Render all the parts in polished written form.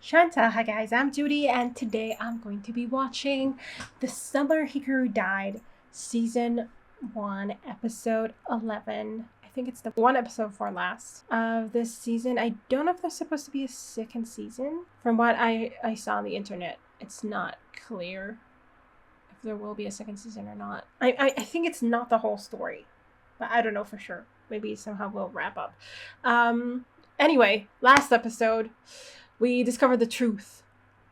Show&tell. Hi guys, I'm Judy, and today I'm going to be watching the Summer Hikaru Died Season 1, Episode 11. I think it's the one episode for last of this season. I don't know if there's supposed to be a second season. From what I saw on the internet, it's not clear if there will be a second season or not. I think it's not the whole story, but I don't know for sure. Maybe somehow we'll wrap up. Anyway, last episode, we discovered the truth.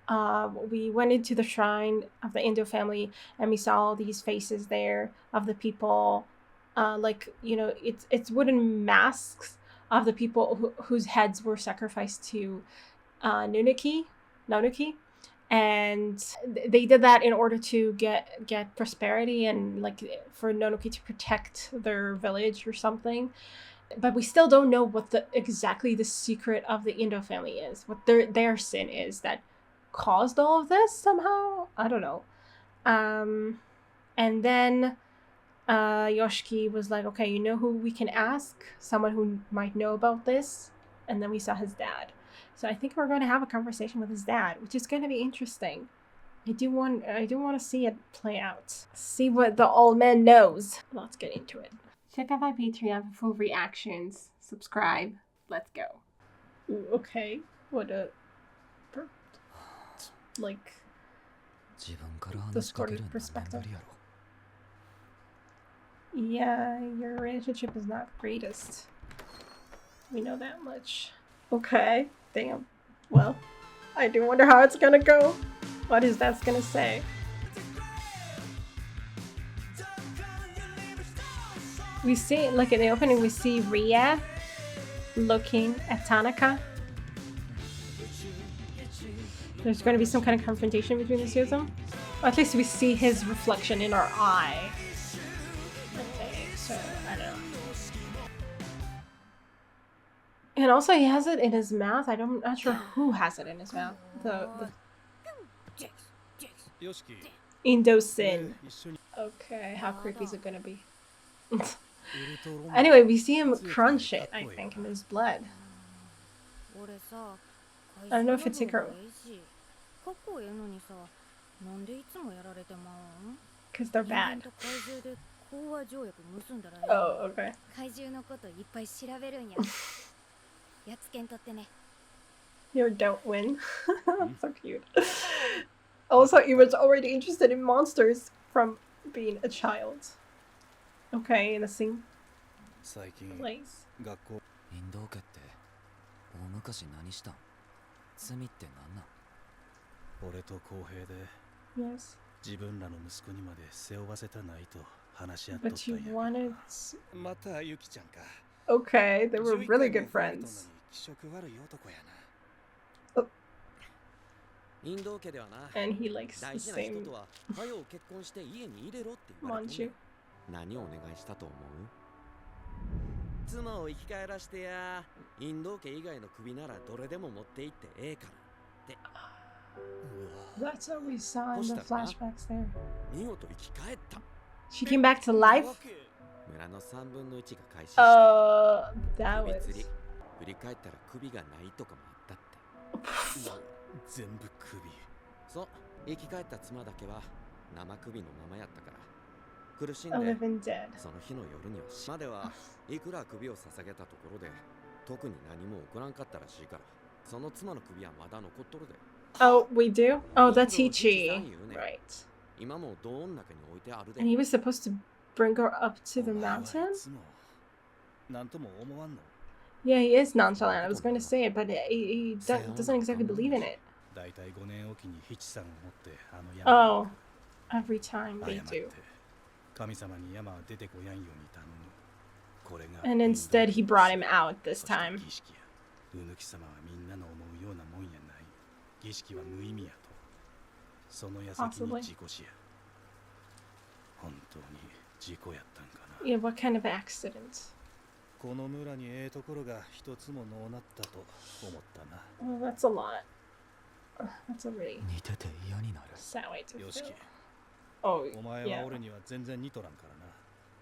We went into the shrine of the Indo family, and we saw all these faces there of the people, it's wooden masks of the people whose heads were sacrificed to Nanuki, and they did that in order to get prosperity and for Nanuki to protect their village or something. But we still don't know what exactly the secret of the Indo family is, what their sin is that caused all of this somehow. I don't know. And then Yoshiki was like, okay, you know who we can ask? Someone who might know about this. And then we saw his dad. So I think we're going to have a conversation with his dad, which is going to be interesting. I do want to see it play out. See what the old man knows. Let's get into it. Check out my Patreon for full reactions. Subscribe. Let's go. Ooh, okay. What a... distorted perspective. Yeah, your relationship is not the greatest. We know that much. Okay. Damn. Well, I do wonder how it's gonna go. What is that gonna say? We see, in the opening, we see Ria looking at Tanaka. There's going to be some kind of confrontation between the two of them. Or at least we see his reflection in our eye. Okay, so, I don't know. And also, he has it in his mouth. I'm not sure who has it in his mouth. The Indo sin. Okay, how creepy is it going to be? Anyway, we see him crunch it, I think, in his blood. I don't know if it's Hikaru. Because they're bad. Oh, okay. You don't win. That's so cute. Also, he was already interested in monsters from being a child. Okay, in the same place. Yes. But you wanted... Okay, they were really good friends. Oh. And he likes the same Manchu. 何をお願いしたと思う？妻を生き返らしてや、インド家以外の首ならどれでも持って行ってええからって。That's what we saw in the flashbacks there. 見事生き返った。She came back to life? 村の3分の1が開始した。that was... 振り返ったら首がないとかもあったって。全部首。そう、生き返った妻だけは生首のままやったから。苦しんで、その日の夜にはまではいくら首を捧げたところで特に何も起こらんかったらしいから、その妻の首はまだ残っとるで。Oh, we do? Oh, that's Ichi. Right. 今もドーン中に置いてあるで。And he was supposed to bring her up to the mountain? Yeah, he is nonchalant. I was going to say it, but he doesn't exactly believe in it. Oh, every time they do. And instead he brought him out this time. Possibly. Yeah, what kind of accident? Oh, that's a lot. That's a really sad way to feel. Oh, yeah.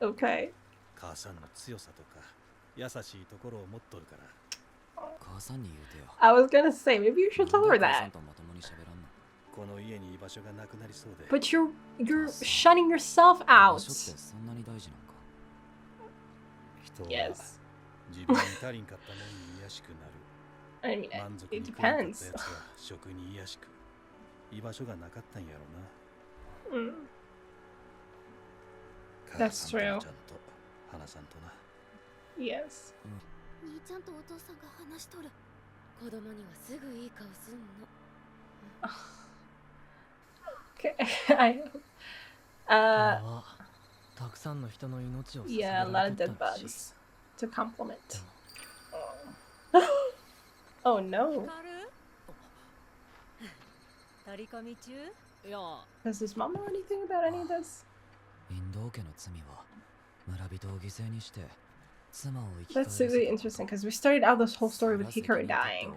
Okay. I was gonna say, maybe you should tell her that. But you're shutting yourself out. Yes. I mean, it depends. That's true. Yes. Okay. Yeah, a lot of dead bugs to compliment. Oh no. Does his mom know anything about any of this? That's really interesting because we started out this whole story with Hikaru dying.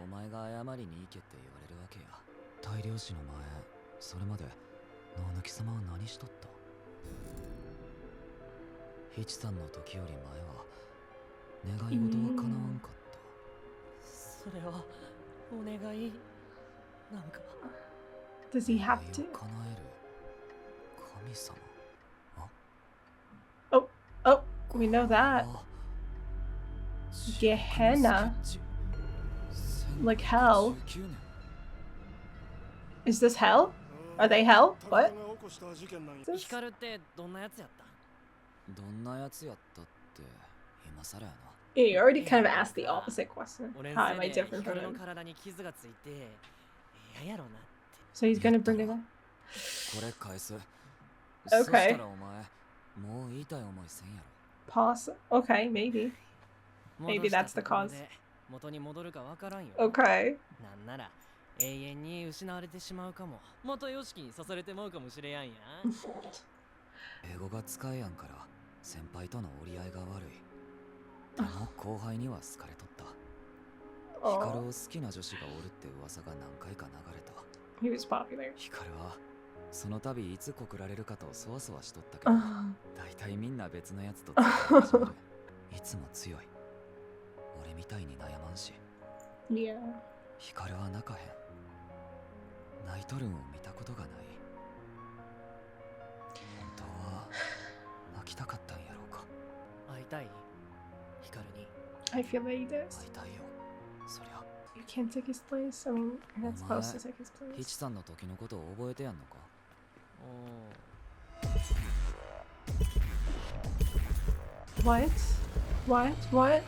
Does he have to? Oh, we know that. Gehenna. Like hell. Is this hell? Are they hell? What? Yeah, you already kind of asked the opposite question. How am I different from him? So he's gonna bring it up. Okay. Pause. Okay, maybe. Maybe that's the cause. Okay. Oh. He was popular. Yeah. I feel like he does. You can't take his place. I mean, you're not supposed to take his place. What? What?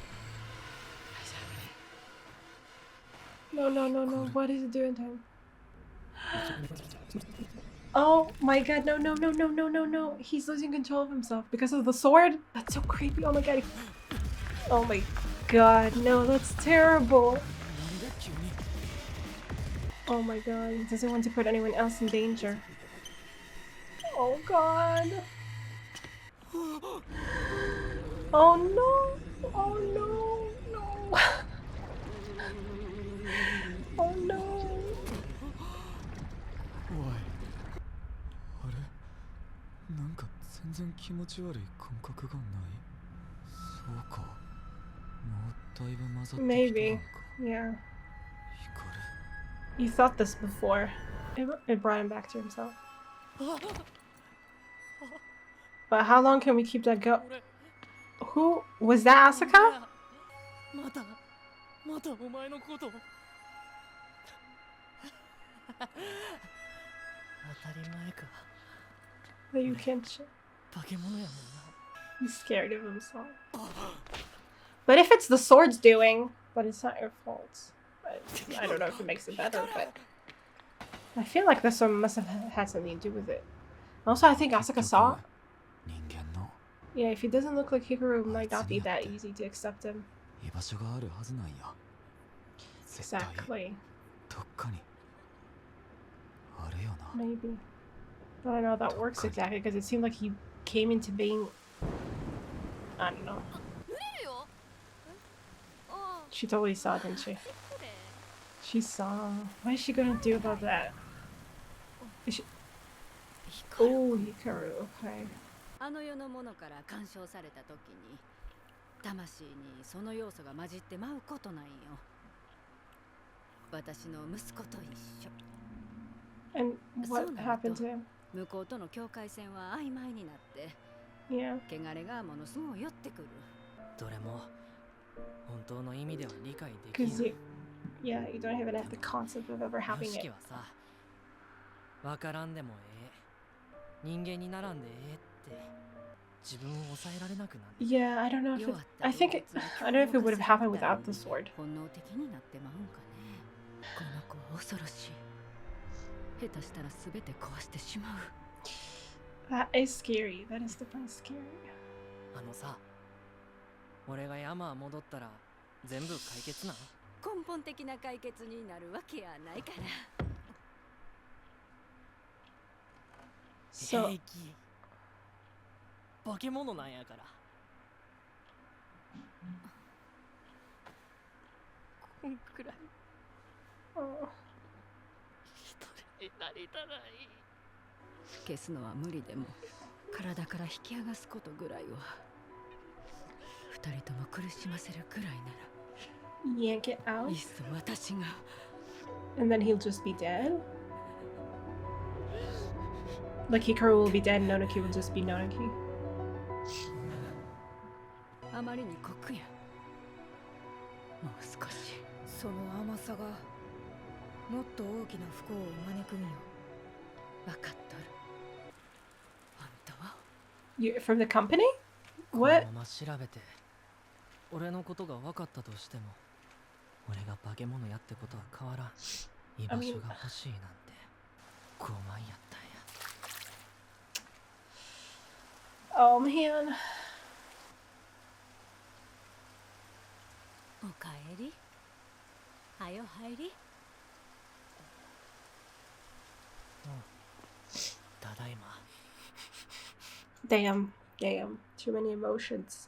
No. What is it doing to him? Oh my god, no. He's losing control of himself because of the sword? That's so creepy. Oh my god. Oh my god, no, that's terrible. Oh my god, he doesn't want to put anyone else in danger. Oh god. Oh no. Oh no. No. Oh no. Maybe. Yeah. You thought this before. It brought him back to himself. But how long can we keep that go? Who? Was that Asuka? That you can't. He's scared of himself. But if it's the sword's doing, but it's not your fault. But I don't know if it makes it better, but I feel like this one must have had something to do with it. Also, I think Asuka saw. Yeah, if he doesn't look like Hikaru, it might not be that easy to accept him. Exactly. Maybe. I don't know how that works exactly, because it seemed like he came into being... I don't know. She totally saw, didn't she? She saw. What is she gonna do about that? Is she... Oh, Hikaru, okay. 私の息子と一緒。 And what happened to him? 向こうとの境界線は曖昧になって、Yeah. 汚れがものすごい寄ってくる。どれも本当の意味では理解できない。 Because you don't even have the concept of ever having よし it. きはさ、わからんでも人間にならんでって自分を抑えられなくなる。 Yeah, I don't know if I don't know if it would have happened without the sword. 本能的になってまうんかね。この子は恐ろしい。下手したら全て壊してしまう。 That is scary. That is definitely scary. あのさ、俺が山戻ったら全部解決な。根本的な解決になるわけやないから。 So 平気。化け物なんやから。こんくらい oh. 一人になりたない。消すのは無理でも、体から引き剥がすことぐらいは。二人とも苦しませるくらいなら。 yank it out いっそ私が。 and then he'll just be dead. Like Hikaru will be dead and Nonoki will just be Nonoki. あまりに酷や。もう少し。その甘さがもっと大きな不幸を招くんよ。分かっとる。あんたは You from the company? こ What? のまま調べて俺のことが分かったとしても、俺が化け物やってことは変わらん。居場所が欲しいなんて傲慢やったんや。 Oh man. おかえり。はよ入り。ただいま。 Damn. Too many emotions.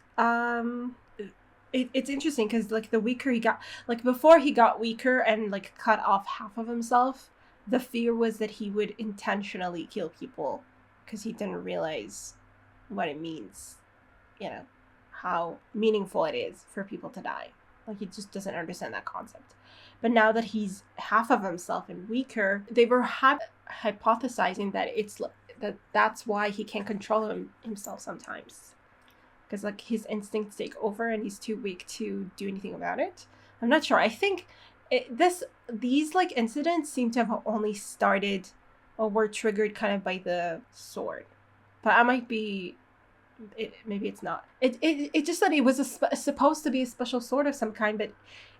It's interesting because like the weaker he got, like before he got weaker and like cut off half of himself, the fear was that he would intentionally kill people because he didn't realize what it means, you know, how meaningful it is for people to die. Like he just doesn't understand that concept. But now that he's half of himself and weaker, they were hypothesizing that that's why he can't control himself sometimes. Because like his instincts take over and he's too weak to do anything about it. I'm not sure. I think these like incidents seem to have only started or were triggered kind of by the sword. But I might be... maybe it's not. It just that it was supposed to be a special sword of some kind, but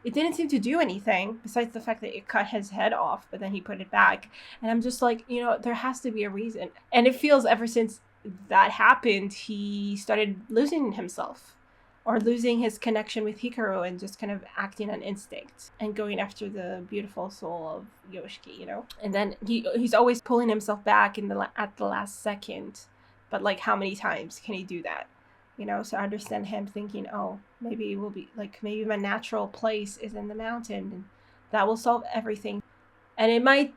it didn't seem to do anything besides the fact that it cut his head off, but then he put it back. And I'm just like, you know, there has to be a reason. And it feels ever since that happened, he started losing himself or losing his connection with Hikaru and just kind of acting on instinct and going after the beautiful soul of Yoshiki, you know? And then he's always pulling himself back at the last second. But like, how many times can he do that? You know, so I understand him thinking, oh, maybe it will be like, maybe my natural place is in the mountain and that will solve everything. And it might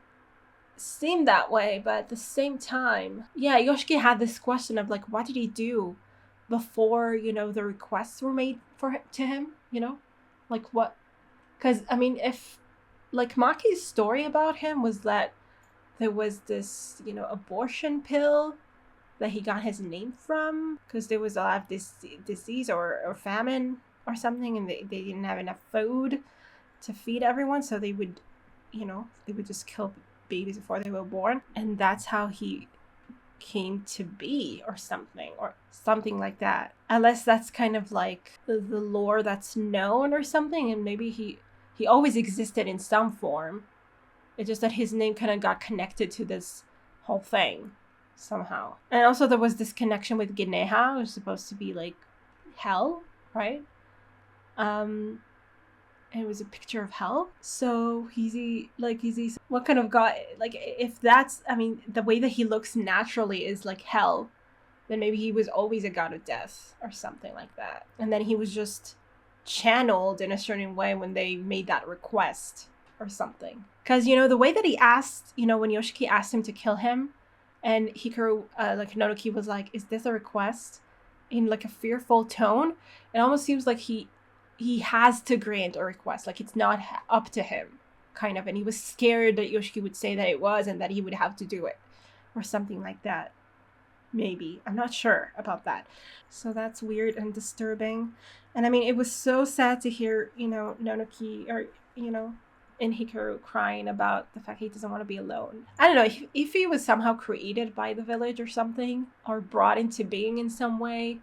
seem that way, but at the same time, yeah, Yoshiki had this question of like, what did he do before, you know, the requests were made to him, you know? Like what? Because, I mean, if like Maki's story about him was that there was this, you know, abortion pill that he got his name from because there was a lot of this disease or famine or something, and they didn't have enough food to feed everyone, so they would, you know, they would just kill babies before they were born, and that's how he came to be or something like that. Unless that's kind of like the lore that's known or something, and maybe he always existed in some form. It's just that his name kind of got connected to this whole thing somehow. And also there was this connection with Geneha, which was supposed to be like hell, right? It was a picture of hell. So he's what kind of god? Like if that's, I mean, the way that he looks naturally is like hell, then maybe he was always a god of death or something like that. And then he was just channeled in a certain way when they made that request or something. Because, you know, the way that he asked, you know, when Yoshiki asked him to kill him, and Hikaru, like Nonoki was like, is this a request? In like a fearful tone. It almost seems like he has to grant a request. Like it's not up to him. kind of, and he was scared that Yoshiki would say that it was and that he would have to do it or something like that. Maybe. I'm not sure about that. So that's weird and disturbing. And I mean, it was so sad to hear, Nonoki or, and Hikaru crying about the fact he doesn't want to be alone. I don't know, if he was somehow created by the village or something, or brought into being in some way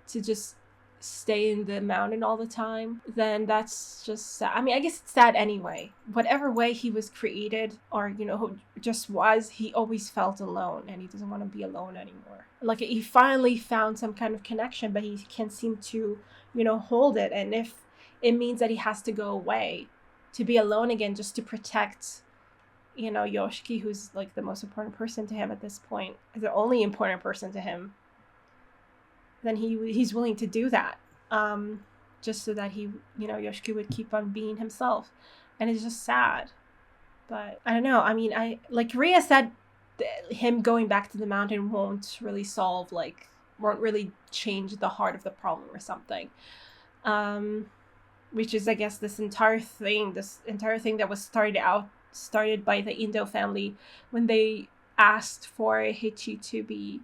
to just stay in the mountain all the time, then that's just sad. I mean, I guess it's sad anyway. Whatever way he was created or, who just was, he always felt alone and he doesn't want to be alone anymore. Like he finally found some kind of connection, but he can't seem to, hold it. And if it means that he has to go away to be alone again just to protect, Yoshiki, who's like the most important person to him at this point, the only important person to him, then he's willing to do that, just so that he, Yoshiki would keep on being himself. And it's just sad. But I don't know. I mean, like Rhea said, him going back to the mountain won't really change the heart of the problem or something. Which is, I guess, this entire thing that was started by the Indo family when they asked for Hichi to be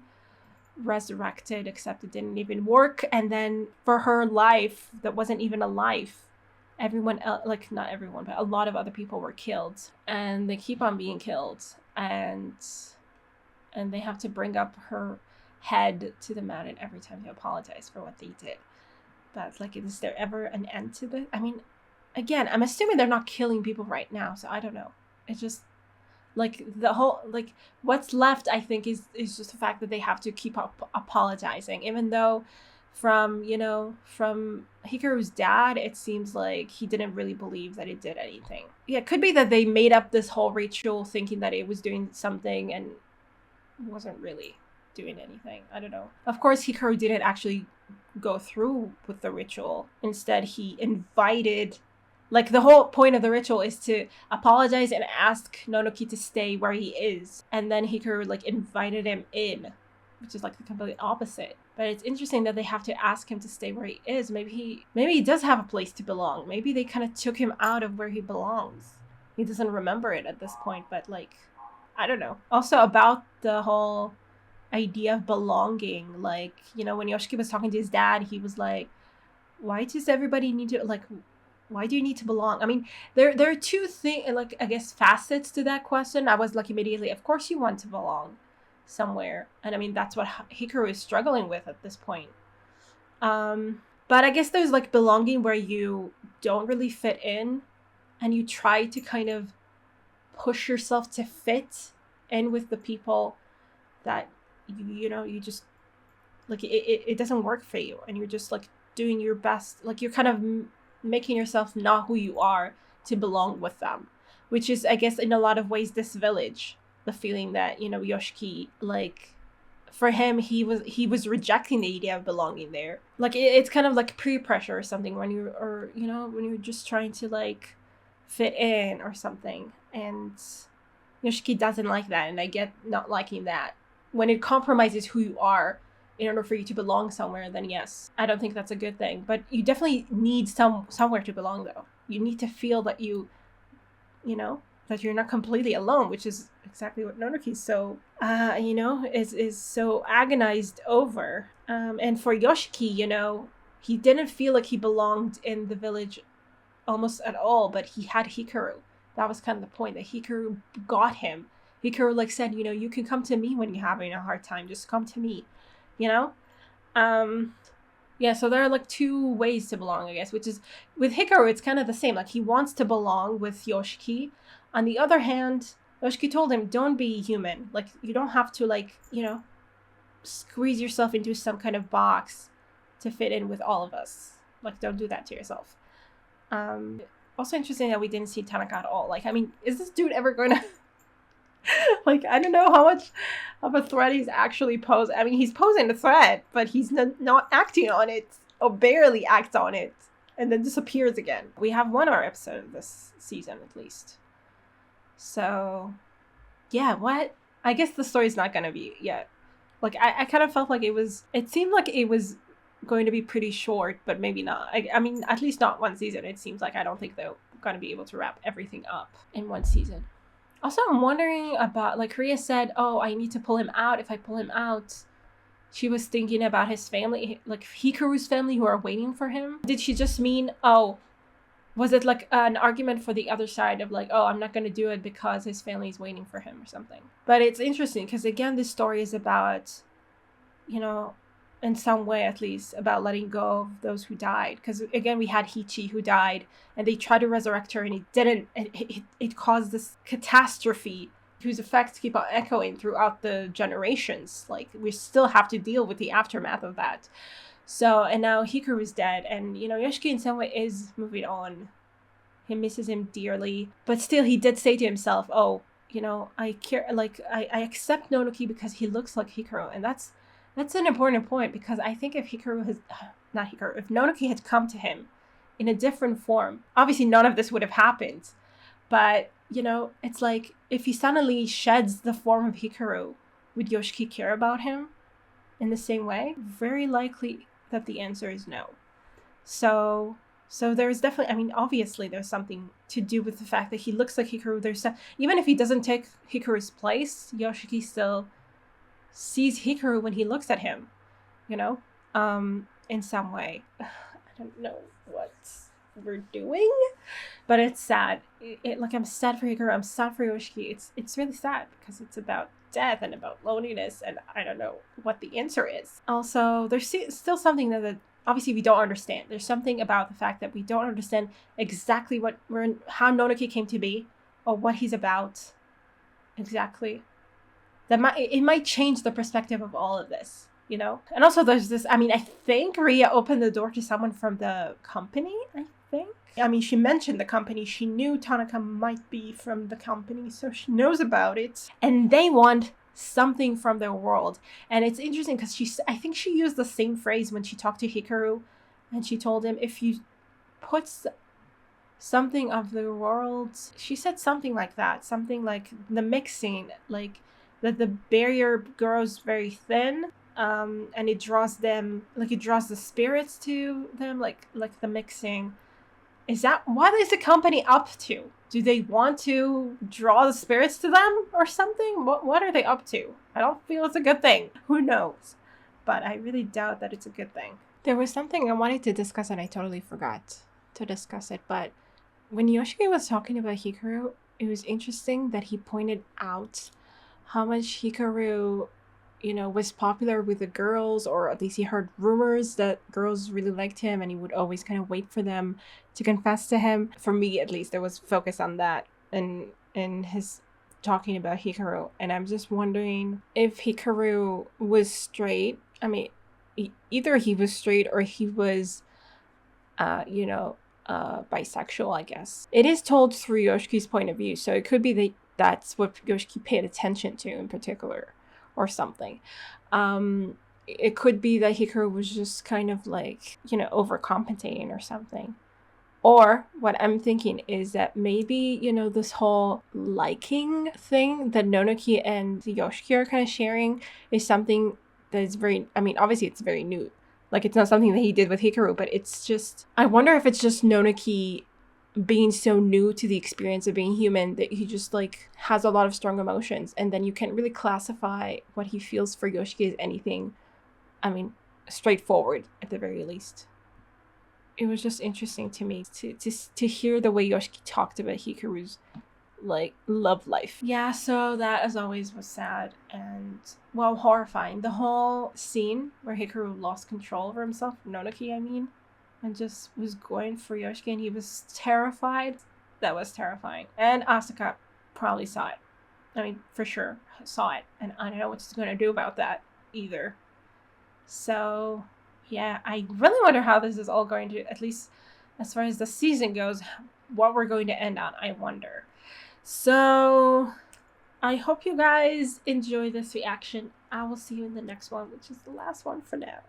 resurrected, except it didn't even work. And then for her life that wasn't even a life, everyone else, like not everyone, but a lot of other people were killed, and they keep on being killed, and they have to bring up her head to the mountain every time to apologize for what they did. But like, is there ever an end to this? I mean, again, I'm assuming they're not killing people right now, so I don't know. It's just like the whole, like what's left, I think, is just the fact that they have to keep up apologizing, even though from Hikaru's dad, it seems like he didn't really believe that it did anything. Yeah, it could be that they made up this whole ritual thinking that it was doing something and wasn't really doing anything. I don't know. Of course, Hikaru didn't actually go through with the ritual. Instead, he invited, like the whole point of the ritual is to apologize and ask Nonoki to stay where he is. And then Hikaru like invited him in, which is like the complete opposite. But it's interesting that they have to ask him to stay where he is. Maybe he does have a place to belong. Maybe they kind of took him out of where he belongs. He doesn't remember it at this point, but like, I don't know. Also about the whole idea of belonging, like, when Yoshiki was talking to his dad, he was like, why does everybody need to, like, why do you need to belong? I mean, there are two things, like, I guess, facets to that question. I was like, immediately, of course you want to belong somewhere. And I mean, that's what Hikaru is struggling with at this point. But I guess there's like belonging where you don't really fit in and you try to kind of push yourself to fit in with the people that you just like, it doesn't work for you, and you're just like doing your best, like you're kind of making yourself not who you are to belong with them, which is, I guess, in a lot of ways this village, the feeling that Yoshiki, like for him, he was rejecting the idea of belonging there. Like it's kind of like peer pressure or something when you're just trying to like fit in or something, and Yoshiki doesn't like that, and I get not liking that. When it compromises who you are in order for you to belong somewhere, then yes, I don't think that's a good thing. But you definitely need somewhere to belong, though. You need to feel that that you're not completely alone, which is exactly what Nonoki's so, is so agonized over. And for Yoshiki, he didn't feel like he belonged in the village almost at all, but he had Hikaru. That was kind of the point, that Hikaru got him. Hikaru like said, you can come to me when you're having a hard time. Just come to me, Yeah, so there are like two ways to belong, I guess, which is with Hikaru, it's kind of the same. Like he wants to belong with Yoshiki. On the other hand, Yoshiki told him, don't be human. Like you don't have to like, squeeze yourself into some kind of box to fit in with all of us. Like don't do that to yourself. Also interesting that we didn't see Tanaka at all. Like, I mean, is this dude ever going to like, I don't know how much of a threat he's actually posed. I mean, he's posing a threat, but he's not acting on it, or barely acts on it, and then disappears again. We have one more episode of this season, at least. So, yeah, what? I guess the story's not going to be yet. Like, I kind of felt like it seemed like it was going to be pretty short, but maybe not. I mean, at least not one season. It seems like I don't think gonna be able to wrap everything up in one season. Also, I'm wondering about, like, Rhea said, oh, I need to pull him out. If I pull him out, she was thinking about his family, like Hikaru's family who are waiting for him. Did she just mean, oh, was it like an argument for the other side of like, oh, I'm not going to do it because his family is waiting for him or something? But it's interesting because, again, this story is about, you know, in some way at least, about letting go of those who died. Because, again, we had Hichi who died and they tried to resurrect her and it didn't. It caused this catastrophe whose effects keep on echoing throughout the generations. Like, we still have to deal with the aftermath of that. So, and now Hikaru is dead, and, you know, Yoshiki in some way is moving on. He misses him dearly, but still he did say to himself, oh, you know, I care, like, I accept Nonoki because he looks like Hikaru, and that's an important point, because I think if if Nonoki had come to him in a different form, obviously none of this would have happened, but, you know, it's like, if he suddenly sheds the form of Hikaru, would Yoshiki care about him in the same way? Very likely that the answer is no. So there's definitely, I mean, obviously there's something to do with the fact that he looks like Hikaru. Even if he doesn't take Hikaru's place, Yoshiki still sees Hikaru when he looks at him, you know, in some way. I don't know what we're doing, but it's sad. Like, I'm sad for Hikaru, I'm sad for Yoshiki. It's really sad because it's about death and about loneliness, and I don't know what the answer is. Also, there's still something that obviously we don't understand. There's something about the fact that we don't understand exactly how Nonoki came to be, or what he's about exactly. It might change the perspective of all of this, you know? And also there's this, I mean, I think Rhea opened the door to someone from the company, I think. I mean, she mentioned the company. She knew Tanaka might be from the company, so she knows about it. And they want something from their world. And it's interesting because I think she used the same phrase when she talked to Hikaru, and she told him, if you put something of the world, she said something like that, something like the mixing, like that the barrier grows very thin, and it draws them, like it draws the spirits to them, like the mixing. What is the company up to? Do they want to draw the spirits to them or something? What are they up to? I don't feel it's a good thing. Who knows? But I really doubt that it's a good thing. There was something I wanted to discuss and I totally forgot to discuss it. But when Yoshiki was talking about Hikaru, it was interesting that he pointed out how much Hikaru, you know, was popular with the girls, or at least he heard rumors that girls really liked him and he would always kind of wait for them to confess to him. For me, at least, there was focus on that in his talking about Hikaru. And I'm just wondering if Hikaru was straight. I mean, either he was straight or he was, bisexual, I guess. It is told through Yoshiki's point of view, so it could be that that's what Yoshiki paid attention to in particular, or something. It could be that Hikaru was just kind of like, you know, overcompensating or something. Or what I'm thinking is that maybe, you know, this whole liking thing that Nonoki and Yoshiki are kind of sharing is something that is very, I mean, obviously it's very new. Like, it's not something that he did with Hikaru, but it's just, I wonder if it's just Nonoki being so new to the experience of being human that he just, like, has a lot of strong emotions. And then you can't really classify what he feels for Yoshiki as anything, I mean, straightforward at the very least. It was just interesting to me to hear the way Yoshiki talked about Hikaru's, like, love life. Yeah, so that, as always, was sad and, well, horrifying. The whole scene where Hikaru lost control over himself, Nonoki, I mean, and just was going for Yoshiki and he was terrified. That was terrifying. And Asuka probably saw it. I mean, for sure, saw it. And I don't know what she's going to do about that either. So, yeah, I really wonder how this is all going to, at least as far as the season goes, what we're going to end on, I wonder. So, I hope you guys enjoy this reaction. I will see you in the next one, which is the last one for now.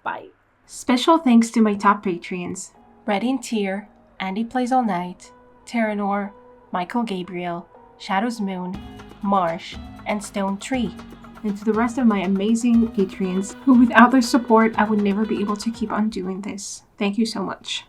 Bye. Special thanks to my top Patreons: Red in Tear, Andy Plays All Night, Terranor, Michael Gabriel, Shadows Moon, Marsh, and Stone Tree. And to the rest of my amazing Patreons, who without their support I would never be able to keep on doing this. Thank you so much.